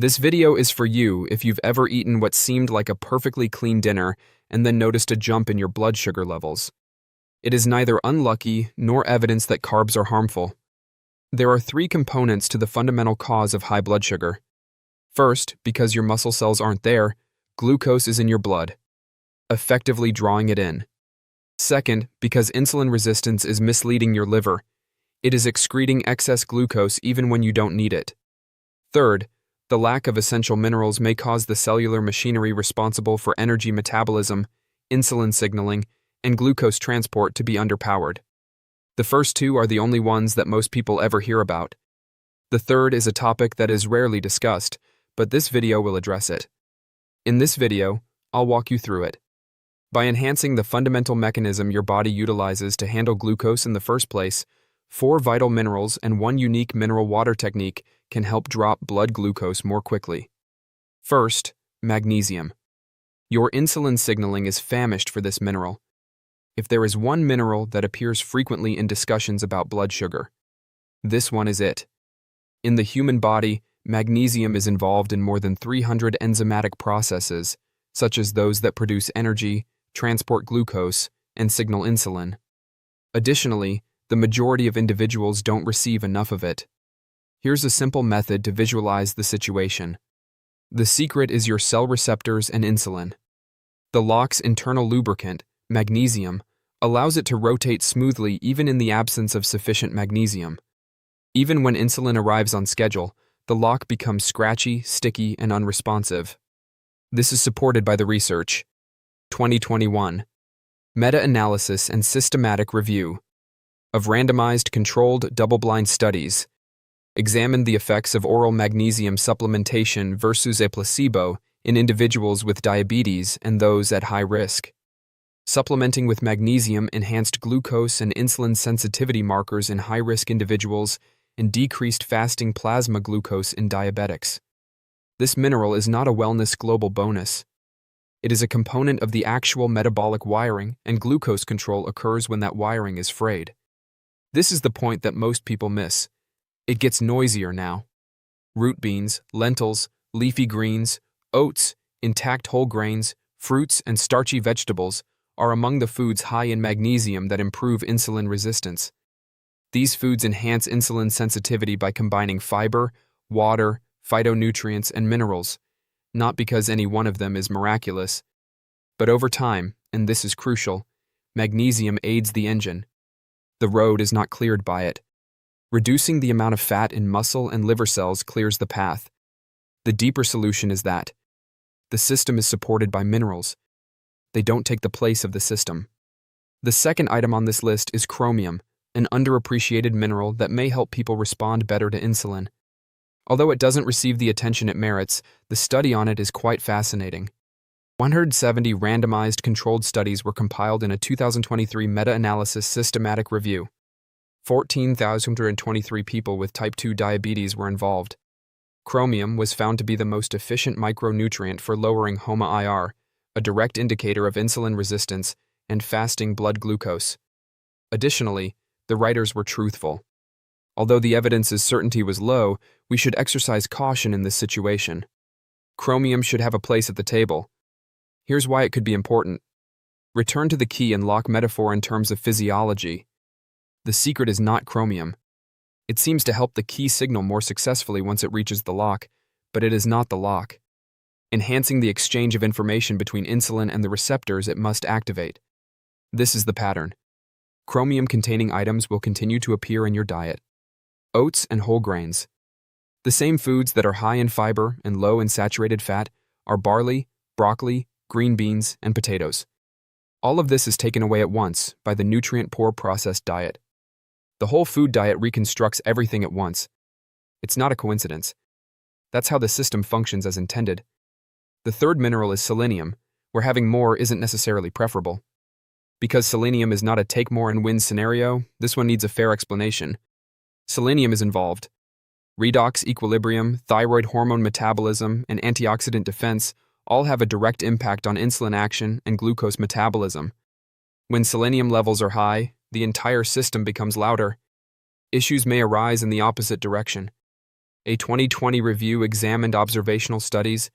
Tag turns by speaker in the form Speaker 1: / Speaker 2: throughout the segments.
Speaker 1: This video is for you if you've ever eaten what seemed like a perfectly clean dinner and then noticed a jump in your blood sugar levels. It is neither unlucky nor evidence that carbs are harmful. There are three components to the fundamental cause of high blood sugar. First, because your muscle cells aren't there, glucose is in your blood, effectively drawing it in. Second, because insulin resistance is misleading your liver. It is excreting excess glucose even when you don't need it. Third, the lack of essential minerals may cause the cellular machinery responsible for energy metabolism, insulin signaling, and glucose transport to be underpowered. The first two are the only ones that most people ever hear about. The third is a topic that is rarely discussed, but this video will address it. In this video, I'll walk you through it. By enhancing the fundamental mechanism your body utilizes to handle glucose in the first place, 4 vital minerals and 1 unique mineral water technique can help drop blood glucose more quickly. First, magnesium. Your insulin signaling is famished for this mineral. If there is one mineral that appears frequently in discussions about blood sugar, this one is it. In the human body, magnesium is involved in more than 300 enzymatic processes, such as those that produce energy, transport glucose, and signal insulin. Additionally, the majority of individuals don't receive enough of it. Here's a simple method to visualize the situation. The secret is your cell receptors and insulin. The lock's internal lubricant, magnesium, allows it to rotate smoothly even in the absence of sufficient magnesium. Even when insulin arrives on schedule, the lock becomes scratchy, sticky, and unresponsive. This is supported by the research. 2021. Meta-analysis and systematic review of randomized controlled double-blind studies examined the effects of oral magnesium supplementation versus a placebo in individuals with diabetes and those at high risk. Supplementing with magnesium enhanced glucose and insulin sensitivity markers in high-risk individuals and decreased fasting plasma glucose in diabetics. This mineral is not a wellness global bonus. It is a component of the actual metabolic wiring, and glucose control occurs when that wiring is frayed. This is the point that most people miss. It gets noisier now. Root beans, lentils, leafy greens, oats, intact whole grains, fruits, and starchy vegetables are among the foods high in magnesium that improve insulin resistance. These foods enhance insulin sensitivity by combining fiber, water, phytonutrients, and minerals, not because any one of them is miraculous, but over time, and this is crucial, magnesium aids the engine. The road is not cleared by it. Reducing the amount of fat in muscle and liver cells clears the path. The deeper solution is that the system is supported by minerals. They don't take the place of the system. The second item on this list is chromium, an underappreciated mineral that may help people respond better to insulin. Although it doesn't receive the attention it merits, the study on it is quite fascinating. 170 randomized controlled studies were compiled in a 2023 meta-analysis systematic review. 14,223 people with type 2 diabetes were involved. Chromium was found to be the most efficient micronutrient for lowering HOMA-IR, a direct indicator of insulin resistance and fasting blood glucose. Additionally, the writers were truthful. Although the evidence's certainty was low, we should exercise caution in this situation. Chromium should have a place at the table. Here's why it could be important. Return to the key and lock metaphor in terms of physiology. The secret is not chromium. It seems to help the key signal more successfully once it reaches the lock, but it is not the lock. Enhancing the exchange of information between insulin and the receptors it must activate. This is the pattern. Chromium-containing items will continue to appear in your diet. Oats and whole grains. The same foods that are high in fiber and low in saturated fat are barley, broccoli, green beans, and potatoes. All of this is taken away at once by the nutrient-poor processed diet. The whole food diet reconstructs everything at once. It's not a coincidence. That's how the system functions as intended. The third mineral is selenium, where having more isn't necessarily preferable. Because selenium is not a take more and win scenario, this one needs a fair explanation. Selenium is involved. Redox equilibrium, thyroid hormone metabolism, and antioxidant defense all have a direct impact on insulin action and glucose metabolism. When selenium levels are high, the entire system becomes louder. Issues may arise in the opposite direction. A 2020 review examined observational studies,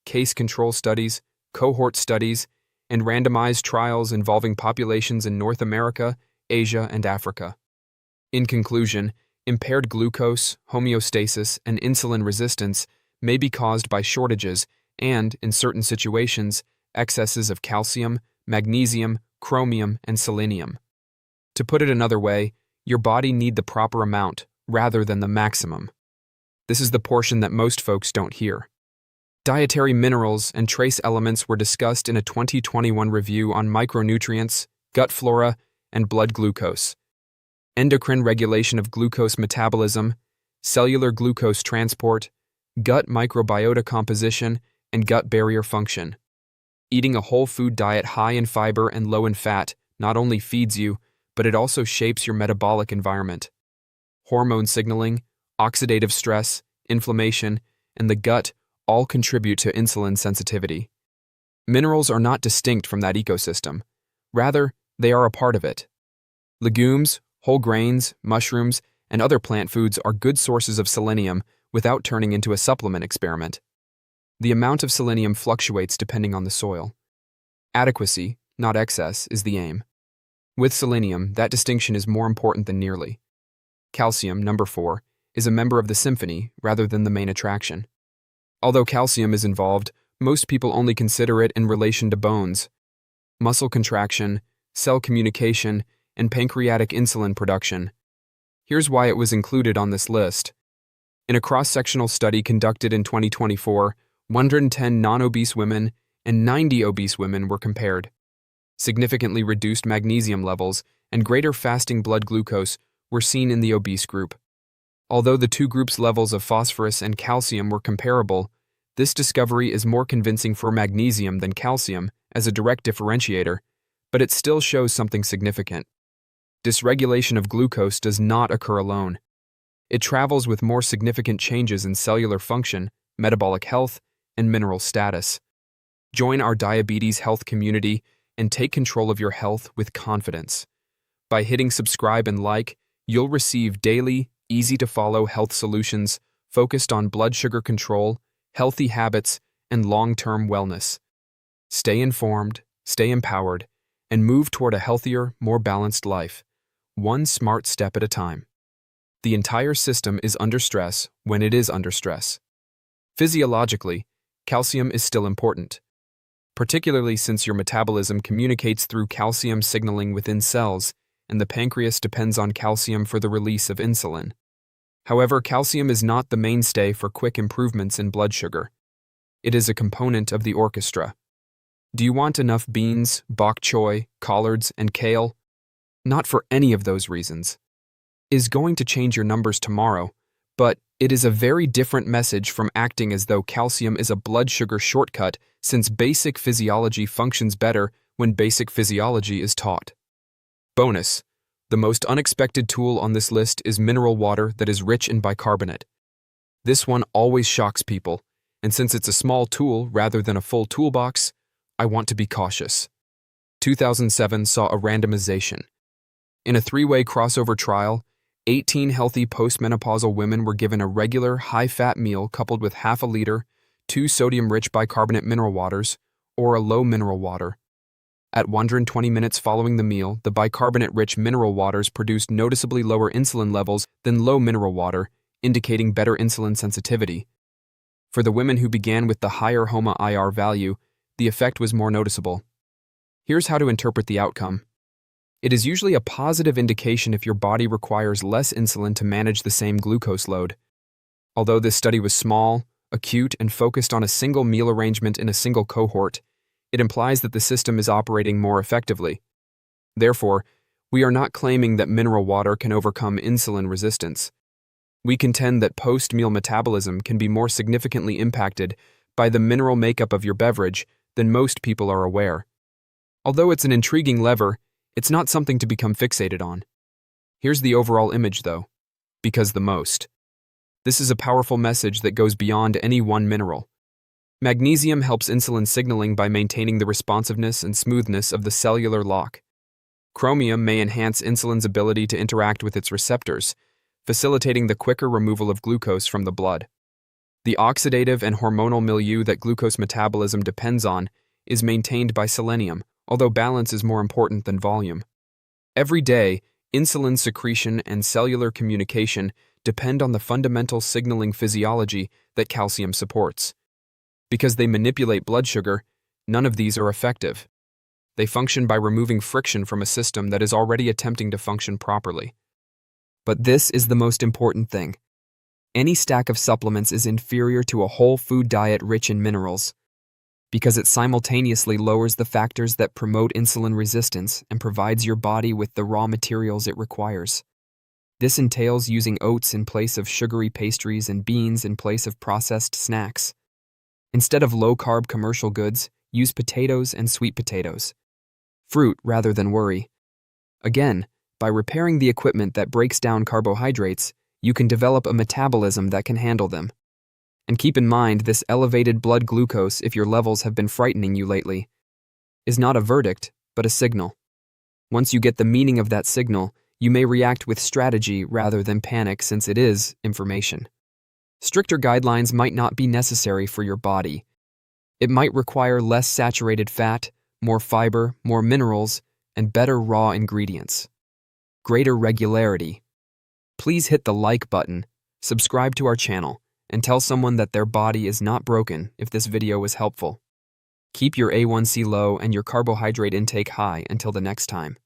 Speaker 1: case control studies, cohort studies, and randomized trials involving populations in North America, Asia, and Africa. In conclusion, impaired glucose, homeostasis, and insulin resistance may be caused by shortages and, in certain situations, excesses of calcium, magnesium, chromium, and selenium. To put it another way, your body needs the proper amount rather than the maximum. This is the portion that most folks don't hear. Dietary minerals and trace elements were discussed in a 2021 review on micronutrients, gut flora, and blood glucose, endocrine regulation of glucose metabolism, cellular glucose transport, gut microbiota composition, and gut barrier function. Eating a whole food diet high in fiber and low in fat not only feeds you, but it also shapes your metabolic environment. Hormone signaling, oxidative stress, inflammation, and the gut all contribute to insulin sensitivity. Minerals are not distinct from that ecosystem. Rather, they are a part of it. Legumes, whole grains, mushrooms, and other plant foods are good sources of selenium without turning into a supplement experiment. The amount of selenium fluctuates depending on the soil. Adequacy, not excess, is the aim. With selenium, that distinction is more important than nearly. Calcium, number 4, is a member of the symphony rather than the main attraction. Although calcium is involved, most people only consider it in relation to bones, muscle contraction, cell communication, and pancreatic insulin production. Here's why it was included on this list. In a cross-sectional study conducted in 2024, 110 non-obese women and 90 obese women were compared. Significantly reduced magnesium levels and greater fasting blood glucose were seen in the obese group. Although the two groups' levels of phosphorus and calcium were comparable, this discovery is more convincing for magnesium than calcium as a direct differentiator, but it still shows something significant. Dysregulation of glucose does not occur alone. It travels with more significant changes in cellular function, metabolic health, and mineral status. Join our diabetes health community and take control of your health with confidence. By hitting subscribe and like, you'll receive daily, easy-to-follow health solutions focused on blood sugar control, healthy habits, and long-term wellness. Stay informed, stay empowered, and move toward a healthier, more balanced life, one smart step at a time. The entire system is under stress when it is under stress. Physiologically, calcium is still important, particularly since your metabolism communicates through calcium signaling within cells, and the pancreas depends on calcium for the release of insulin. However, calcium is not the mainstay for quick improvements in blood sugar. It is a component of the orchestra. Do you want enough beans, bok choy, collards, and kale? Not for any of those reasons. Is going to change your numbers tomorrow, but it is a very different message from acting as though calcium is a blood sugar shortcut, since basic physiology functions better when basic physiology is taught. Bonus: the most unexpected tool on this list is mineral water that is rich in bicarbonate. This one always shocks people, and since it's a small tool rather than a full toolbox, I want to be cautious. 2007 saw a randomization. In a 3-way crossover trial, 18 healthy postmenopausal women were given a regular, high-fat meal coupled with half a liter, 2 sodium-rich bicarbonate mineral waters, or a low mineral water. At 120 minutes following the meal, the bicarbonate-rich mineral waters produced noticeably lower insulin levels than low mineral water, indicating better insulin sensitivity. For the women who began with the higher HOMA-IR value, the effect was more noticeable. Here's how to interpret the outcome. It is usually a positive indication if your body requires less insulin to manage the same glucose load. Although this study was small, acute, and focused on a single meal arrangement in a single cohort, it implies that the system is operating more effectively. Therefore, we are not claiming that mineral water can overcome insulin resistance. We contend that post-meal metabolism can be more significantly impacted by the mineral makeup of your beverage than most people are aware. Although it's an intriguing lever, it's not something to become fixated on. Here's the overall image, though. Because the most. This is a powerful message that goes beyond any one mineral. Magnesium helps insulin signaling by maintaining the responsiveness and smoothness of the cellular lock. Chromium may enhance insulin's ability to interact with its receptors, facilitating the quicker removal of glucose from the blood. The oxidative and hormonal milieu that glucose metabolism depends on is maintained by selenium, although balance is more important than volume. Every day, insulin secretion and cellular communication depend on the fundamental signaling physiology that calcium supports. Because they manipulate blood sugar, none of these are effective. They function by removing friction from a system that is already attempting to function properly. But this is the most important thing. Any stack of supplements is inferior to a whole food diet rich in minerals, because it simultaneously lowers the factors that promote insulin resistance and provides your body with the raw materials it requires. This entails using oats in place of sugary pastries and beans in place of processed snacks. Instead of low-carb commercial goods, use potatoes and sweet potatoes. Fruit rather than worry. Again, by repairing the equipment that breaks down carbohydrates, you can develop a metabolism that can handle them. And keep in mind, this elevated blood glucose, if your levels have been frightening you lately, is not a verdict, but a signal. Once you get the meaning of that signal, you may react with strategy rather than panic, since it is information. Stricter guidelines might not be necessary for your body. It might require less saturated fat, more fiber, more minerals, and better raw ingredients. Greater regularity. Please hit the like button, subscribe to our channel, and tell someone that their body is not broken if this video was helpful. Keep your A1C low and your carbohydrate intake high until the next time.